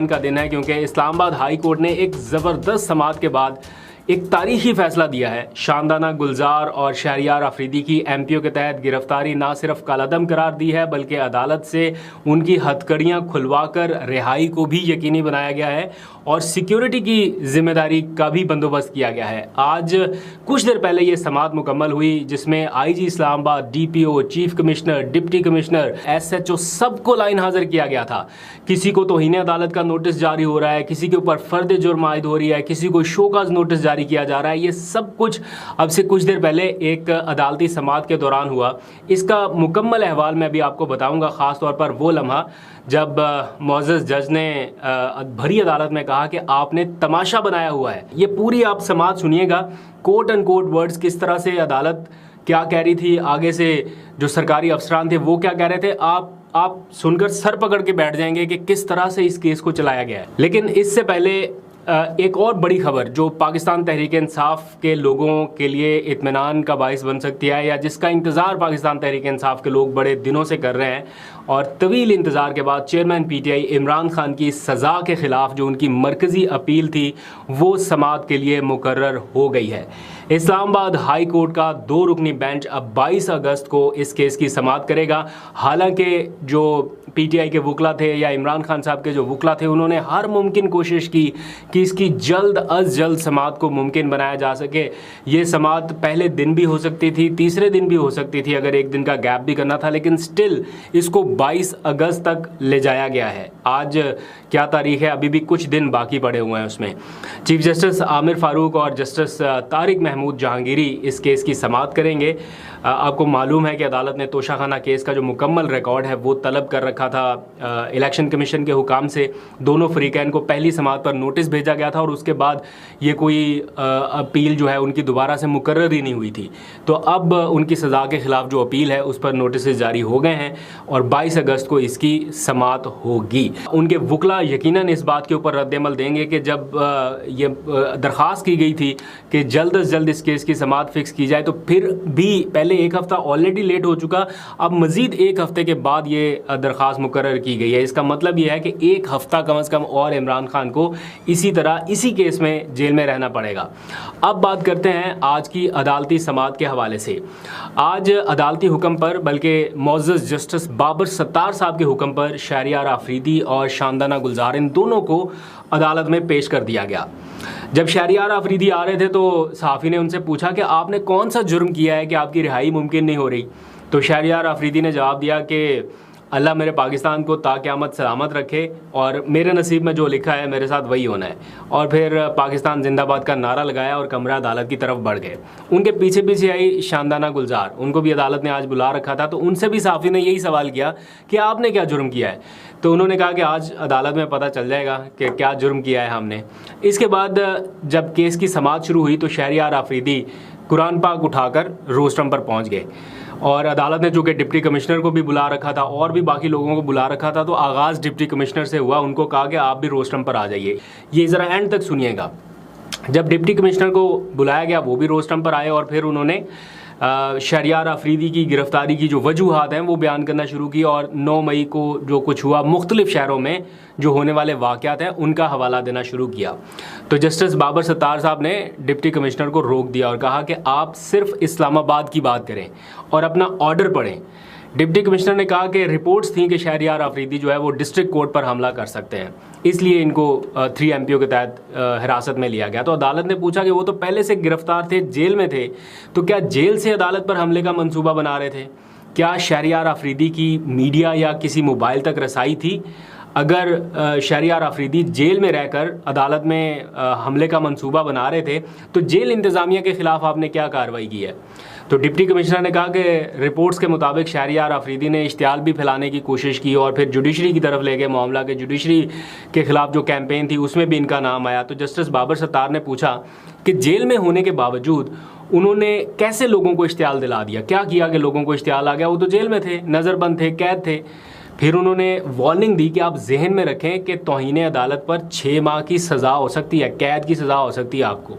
का दिन है क्योंकि इस्लामाबाद हाई कोर्ट ने एक ज़बरदस्त समाअत के बाद एक तारीखी फैसला दिया है। शानदाना गुलजार और शहरियार अफरीदी की एमपीओ के तहत गिरफ्तारी ना सिर्फ कालादम करार दी है बल्कि अदालत से उनकी हथकड़ियां खुलवाकर रिहाई को भी यकीनी बनाया गया है और सिक्योरिटी की जिम्मेदारी का भी बंदोबस्त किया गया है। आज कुछ देर पहले ये समाअत मुकम्मल हुई जिसमें IG Islamabad, DPO, chief commissioner, deputy commissioner, SHO सबको लाइन हाजिर किया गया था। किसी को तौहीन अदालत का नोटिस जारी हो रहा है, किसी के ऊपर फर्द जुर्म आयद हो रही है, किसी को शोकाज नोटिस जारी किया जा रहा है। ये सब कुछ अब से कुछ देर पहले एक अदालती समाअत के दौरान हुआ। इसका मुकम्मल अहवाल मैं भी आपको बताऊंगा, ख़ास तौर पर वो लम्हा जब मुअज़्ज़ज़ जज ने भरी अदालत में कहा कि आपने तमाशा बनाया हुआ है। ये पूरी आप समाअत सुनिएगा, कोट एंड कोट वर्ड्स, किस तरह से अदालत क्या कह रही थी, आगे से जो सरकारी अफसरान थे वो क्या कह रहे थे। आप सुनकर सर पकड़ के बैठ जाएंगे कि किस तरह से इस केस को चलाया गया है। लेकिन इससे पहले एक और बड़ी खबर जो पाकिस्तान तहरीक इंसाफ के लोगों के लिए इत्मीनान का बाइस बन सकती है, या जिसका इंतज़ार पाकिस्तान तहरीक इंसाफ के लोग बड़े दिनों से कर रहे हैं, और तवील इंतज़ार के बाद चेयरमैन पीटीआई इमरान खान की सज़ा के ख़िलाफ़ जो उनकी मरकज़ी अपील थी वो समाअत के लिए मुकर्रर हो गई है। इस्लामाबाद हाई कोर्ट का 2 रुकनी बेंच अब 22 अगस्त को इस केस की समाअत करेगा। हालांकि जो पीटीआई के वकला थे या इमरान खान साहब के जो वकला थे उन्होंने हर मुमकिन कोशिश की कि इसकी जल्द अज जल्द समाअत को मुमकिन बनाया जा सके। ये समाअत पहले दिन भी हो सकती थी, तीसरे दिन भी हो सकती थी अगर एक दिन का गैप भी करना था, लेकिन स्टिल इसको 22 अगस्त तक ले जाया गया है। आज क्या तारीख है, अभी भी कुछ दिन बाकी पड़े हुए हैं उसमें। चीफ जस्टिस आमिर फारूक और जस्टिस तारिक महमूद जहांगीरी इस केस की समाअत करेंगे। आपको मालूम है कि अदालत ने तोशाखाना केस का जो मुकम्मल रिकॉर्ड है वो तलब कर रखा था। इलेक्शन कमीशन के हुकाम से दोनों फरीकैन को पहली समाअत पर नोटिस भेजा गया था और उसके बाद ये कोई अपील जो है उनकी दोबारा से मुकर्रर ही नहीं हुई थी। तो अब उनकी सज़ा के ख़िलाफ़ जो अपील है उस पर नोटिस जारी हो गए हैं और 22 अगस्त को इसकी समाअत होगी। उनके वकला यकीनन इस बात के ऊपर रद्द-ए-अमल देंगे कि जब ये दरख्वास्त की गई थी कि जल्द अज जल्द इस केस की समाअत फिक्स की जाए, तो फिर भी पहले एक हफ़्ता ऑलरेडी लेट हो चुका, अब मज़ीद एक हफ़्ते के बाद ये दरख्वास्त मुकर्रर की गई है। इसका मतलब ये है कि एक हफ़्ता कम अज़ कम और इमरान खान को इसी तरह इसी केस में जेल में रहना पड़ेगा। अब बात करते हैं आज की अदालती समाअत के हवाले से। आज अदालती हुक्म पर, बल्कि मुअज़्ज़ज़ जस्टिस बाबर सत्तार साहब के हुक्म पर शहरियार अफरीदी और शानदाना गुलजार इन दोनों को अदालत में पेश कर दिया गया। जब शहरियार अफरीदी आ रहे थे तो सहाफ़ी ने उनसे पूछा कि आपने कौन सा जुर्म किया है कि आपकी रिहाई मुमकिन नहीं हो रही। तो शहरियार अफरीदी ने जवाब दिया कि अल्लाह मेरे पाकिस्तान को ताक़यामत सलामत रखे और मेरे नसीब में जो लिखा है मेरे साथ वही होना है। और फिर पाकिस्तान जिंदाबाद का नारा लगाया और कमरा अदालत की तरफ बढ़ गए। उनके पीछे पीछे आई शानदाना गुलजार, उनको भी अदालत ने आज बुला रखा था। तो उनसे भी सहाफ़ी ने यही सवाल किया कि आपने क्या जुर्म किया है। तो उन्होंने कहा कि आज अदालत में पता चल जाएगा कि क्या जुर्म किया है हमने। इसके बाद जब केस की समाअत शुरू हुई तो शहरियार अफरीदी कुरान पाक उठाकर रोस्टरम पर पहुंच गए और अदालत ने चूँकि डिप्टी कमिश्नर को भी बुला रखा था और भी बाकी लोगों को बुला रखा था, तो आगाज़ डिप्टी कमिश्नर से हुआ। उनको कहा कि आप भी रोस्टरम पर आ जाइए। ये ज़रा एंड तक सुनिएगा। जब डिप्टी कमिश्नर को बुलाया गया वो भी रोस्टरम पर आए और फिर उन्होंने शहरियार अफरीदी की गिरफ़्तारी की जो वजूहात हैं वो बयान करना शुरू की और 9 मई को जो कुछ हुआ मुख्तलिफ़ शहरों में जो होने वाले वाक़यात हैं उनका हवाला देना शुरू किया। तो जस्टिस बाबर सत्तार साहब ने डिप्टी कमिश्नर को रोक दिया और कहा कि आप सिर्फ इस्लामाबाद की बात करें और अपना ऑर्डर पढ़ें। डिप्टी कमिश्नर ने कहा कि रिपोर्ट्स थी कि शहरियार अफरीदी जो है वो डिस्ट्रिक्ट कोर्ट पर हमला कर सकते हैं, इसलिए इनको 3 MPO के तहत हिरासत में लिया गया। तो अदालत ने पूछा कि वो तो पहले से गिरफ्तार थे, जेल में थे, तो क्या जेल से अदालत पर हमले का मंसूबा बना रहे थे? क्या शहरियार अफरीदी की मीडिया या किसी मोबाइल तक रसाई थी? अगर शहरियार अफरीदी जेल में रहकर अदालत में हमले का मंसूबा बना रहे थे तो जेल इंतज़ामिया के ख़िलाफ़ आपने क्या कार्रवाई की है? तो डिप्टी कमिश्नर ने कहा कि रिपोर्ट्स के मुताबिक शहरियार अफरीदी ने इश्तियाल भी फैलाने की कोशिश की और फिर जुडिशरी की तरफ ले गए मामला के। जुडिशरी के ख़िलाफ़ जो कैंपेन थी उसमें भी इनका नाम आया। तो जस्टिस बाबर सत्तार ने पूछा कि जेल में होने के बावजूद उन्होंने कैसे लोगों को इश्तियाल दिला दिया, क्या किया कि लोगों को इश्तियाल आ गया? वो तो जेल में थे, नज़रबंद थे, कैद थे। फिर उन्होंने वार्निंग दी कि आप जहन में रखें कि तौहीन अदालत पर 6 माह की सज़ा हो सकती है, कैद की सज़ा हो सकती है आपको।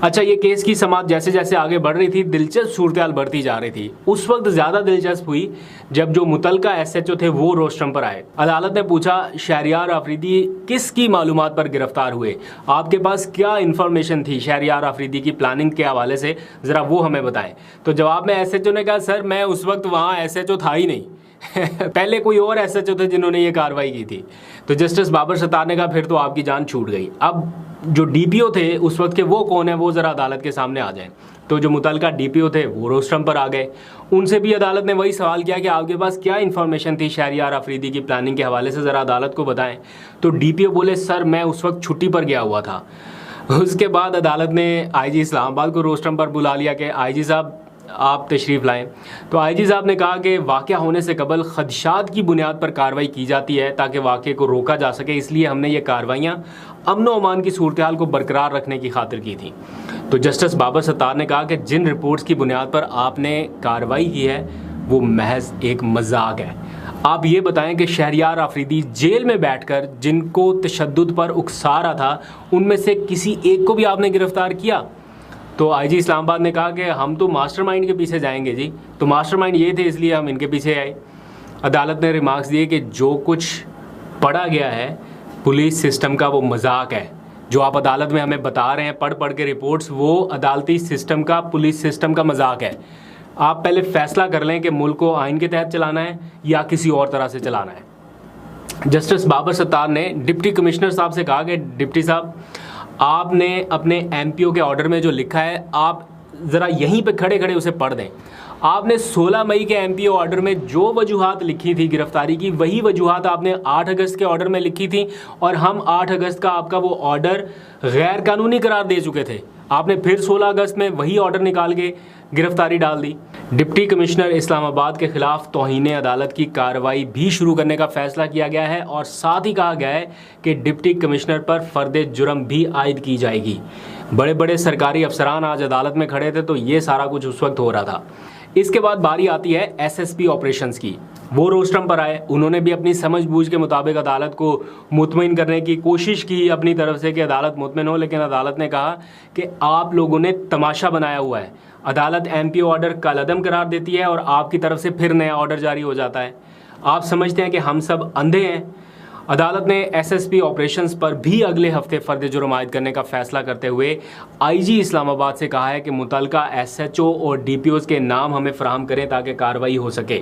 अच्छा, ये केस की समाअत जैसे जैसे आगे बढ़ रही थी, दिलचस्प सूरत बढ़ती जा रही थी। उस वक्त ज़्यादा दिलचस्प हुई जब जो मुतलका SHO थे वो रोस्टम पर आए। अदालत ने पूछा, शहरियार आफरीदी किसकी मालूमात पर गिरफ्तार हुए, आपके पास क्या इन्फॉर्मेशन थी शहरियार आफरीदी की प्लानिंग के हवाले से, ज़रा वो हमें बताएं। तो जवाब में SHO ने कहा, सर मैं उस वक्त वहाँ SHO था ही नहीं पहले कोई और SHO थे जिन्होंने ये कार्रवाई की थी। तो जस्टिस बाबर सत्तार ने कहा, फिर तो आपकी जान छूट गई। अब जो DPO थे उस वक्त के, वो कौन है, वो ज़रा अदालत के सामने आ जाएं। तो जो मुतलका DPO थे वो रोस्टम पर आ गए। उनसे भी अदालत ने वही सवाल किया कि आपके पास क्या इन्फॉर्मेशन थी शहरियार आफरीदी की प्लानिंग के हवाले से, ज़रा अदालत को बताएं। तो DPO बोले, सर मैं उस वक्त छुट्टी पर गया हुआ था। उसके बाद अदालत ने IG इस्लामाबाद को रोस्टम पर बुला लिया कि IG साहब आप तशरीफ़ लाएं। तो IG साहब ने कहा कि वाक़या होने से कबल ख़दशात की बुनियाद पर कार्रवाई की जाती है ताकि वाक़े को रोका जा सके, इसलिए हमने ये कार्रवाइयाँ अमन व अमान की सूरत हाल को बरकरार रखने की खातिर की थी। तो जस्टिस बाबर सत्तार ने कहा कि जिन रिपोर्ट्स की बुनियाद पर आपने कार्रवाई की है वो महज एक मजाक है। आप ये बताएं कि शहरियार आफरीदी जेल में बैठकर जिनको तशद्दुद पर उकसा रहा था, उनमें से किसी एक को भी आपने गिरफ्तार किया? तो IG इस्लामाबाद ने कहा कि हम तो मास्टरमाइंड के पीछे जाएंगे जी, तो मास्टरमाइंड ये थे इसलिए हम इनके पीछे आए। अदालत ने रिमार्क्स दिए कि जो कुछ पढ़ा गया है पुलिस सिस्टम का वो मजाक है। जो आप अदालत में हमें बता रहे हैं पढ़ के रिपोर्ट्स, वो अदालती सिस्टम का, पुलिस सिस्टम का मजाक है। आप पहले फैसला कर लें कि मुल्क को आइन के तहत चलाना है या किसी और तरह से चलाना है। जस्टिस बाबर सत्तार ने डिप्टी कमिश्नर साहब से कहा कि डिप्टी साहब, आपने अपने MPO के ऑर्डर में जो लिखा है आप ज़रा यहीं पे खड़े खड़े उसे पढ़ दें। आपने 16 मई के MPO ऑर्डर में जो वजूहात लिखी थी गिरफ्तारी की, वही वजूहात आपने 8 अगस्त के ऑर्डर में लिखी थी, और हम 8 अगस्त का आपका वो ऑर्डर गैर कानूनी करार दे चुके थे। आपने फिर 16 अगस्त में वही ऑर्डर निकाल के गिरफ्तारी डाल दी। डिप्टी कमिश्नर इस्लामाबाद के खिलाफ तौहीन अदालत की कार्रवाई भी शुरू करने का फैसला किया गया है, और साथ ही कहा गया है कि डिप्टी कमिश्नर पर फर्द जुर्म भी आयद की जाएगी। बड़े बड़े सरकारी अफसरान आज अदालत में खड़े थे, तो ये सारा कुछ उस वक्त हो रहा था। इसके बाद बारी आती है SSP ऑपरेशंस की। वो रोस्टम पर आए, उन्होंने भी अपनी समझ बूझ के मुताबिक अदालत को मुतमईन करने की कोशिश की अपनी तरफ से कि अदालत मुतमईन हो, लेकिन अदालत ने कहा कि आप लोगों ने तमाशा बनाया हुआ है। अदालत MPO ऑर्डर कालअदम करार देती है और आपकी तरफ से फिर नया ऑर्डर जारी हो जाता है। आप समझते हैं कि हम सब अंधे हैं। अदालत ने SSP ऑपरेशंस पर भी अगले हफ्ते फर्द जुर्म आयद करने का फैसला करते हुए IG इस्लामाबाद से कहा है कि मुतलका SHO और DPOs के नाम हमें फराहम करें ताकि कार्रवाई हो सके।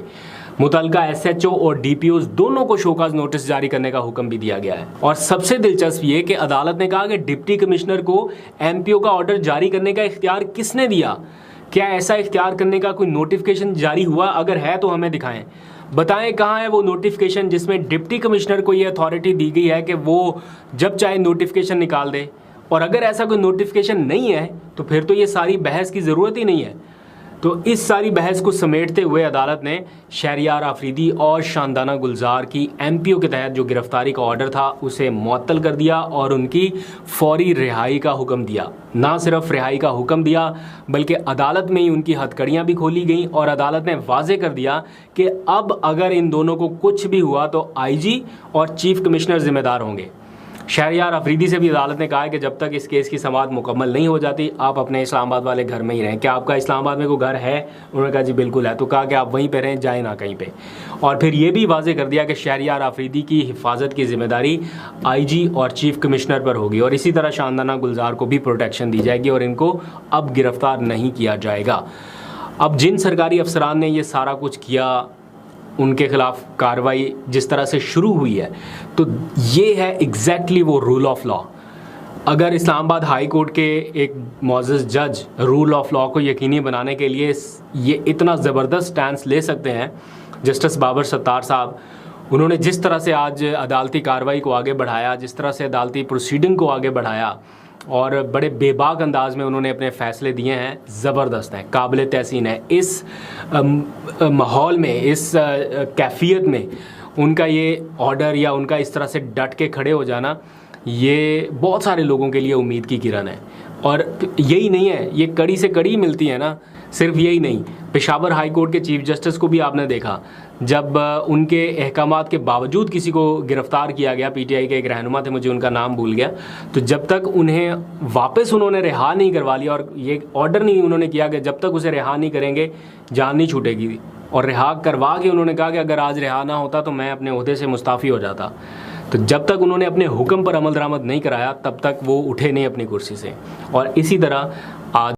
मुतलका SHO और DPOs दोनों को शोकाज नोटिस जारी करने का हुक्म भी दिया गया है। और सबसे दिलचस्प ये कि अदालत ने कहा कि डिप्टी कमिश्नर को MPO का ऑर्डर जारी करने का इख्तियार किसने दिया? क्या ऐसा इख्तियार करने का कोई नोटिफिकेशन जारी हुआ? अगर है तो हमें दिखाएं। बताएं कहाँ है वो नोटिफिकेशन जिसमें डिप्टी कमिश्नर को ये अथॉरिटी दी गई है कि वो जब चाहे नोटिफिकेशन निकाल दे। और अगर ऐसा कोई नोटिफिकेशन नहीं है तो फिर तो ये सारी बहस की ज़रूरत ही नहीं है। तो इस सारी बहस को समेटते हुए अदालत ने शहरियार आफरीदी और शानदाना गुलजार की MPO के तहत जो गिरफ्तारी का ऑर्डर था उसे मुअत्तल कर दिया और उनकी फौरी रिहाई का हुक्म दिया। ना सिर्फ रिहाई का हुक्म दिया बल्कि अदालत में ही उनकी हथकड़ियाँ भी खोली गईं और अदालत ने वाजे कर दिया कि अब अगर इन दोनों को कुछ भी हुआ तो IG और चीफ कमिश्नर जिम्मेदार होंगे। शहरियार आफरीदी से भी अदालत ने कहा है कि जब तक इस केस की समाअत मुकम्मल नहीं हो जाती आप अपने इस्लामाबाद वाले घर में ही रहें। क्या आपका इस्लामाबाद में कोई घर है? उन्होंने कहा जी बिल्कुल है। तो कहा कि आप वहीं पे रहें, जाएं ना कहीं पे। और फिर ये भी वाजे कर दिया कि शहरियार आफरीदी की हिफाजत की जिम्मेदारी IG और चीफ कमिश्नर पर होगी और इसी तरह शानदाना गुलजार को भी प्रोटेक्शन दी जाएगी और इनको अब गिरफ्तार नहीं किया जाएगा। अब जिन सरकारी अफसरान ने ये सारा कुछ किया उनके खिलाफ कार्रवाई जिस तरह से शुरू हुई है तो ये है एग्जैक्टली वो रूल ऑफ लॉ। अगर इस्लामाबाद हाई कोर्ट के एक मोअज़्ज़ज़ जज रूल ऑफ लॉ को यकीनी बनाने के लिए ये इतना ज़बरदस्त स्टैंस ले सकते हैं, जस्टिस बाबर सत्तार साहब, उन्होंने जिस तरह से आज अदालती कार्रवाई को आगे बढ़ाया, जिस तरह से अदालती प्रोसीडिंग को आगे बढ़ाया और बड़े बेबाक अंदाज में उन्होंने अपने फ़ैसले दिए हैं, ज़बरदस्त हैं, काबिल तहसीन है। इस माहौल में, इस कैफियत में उनका ये ऑर्डर या उनका इस तरह से डट के खड़े हो जाना, ये बहुत सारे लोगों के लिए उम्मीद की किरण है। और यही नहीं है, ये कड़ी से कड़ी मिलती है ना। सिर्फ यही नहीं, पेशावर हाई कोर्ट के चीफ जस्टिस को भी आपने देखा, जब उनके अहकामात के बावजूद किसी को गिरफ्तार किया गया, पीटीआई के एक रहनुमा थे, मुझे उनका नाम भूल गया, तो जब तक उन्हें वापस उन्होंने रिहा नहीं करवा लिया और ये ऑर्डर नहीं उन्होंने किया कि जब तक उसे रिहा नहीं करेंगे जान नहीं छूटेगी, और रिहा करवा के उन्होंने कहा कि अगर आज रिहा ना होता तो मैं अपने ओहदे से मुस्ताफ़ी हो जाता, तो जब तक उन्होंने अपने हुक्म पर अमल दरामद नहीं कराया तब तक वो उठे नहीं अपनी कुर्सी से। और इसी तरह आज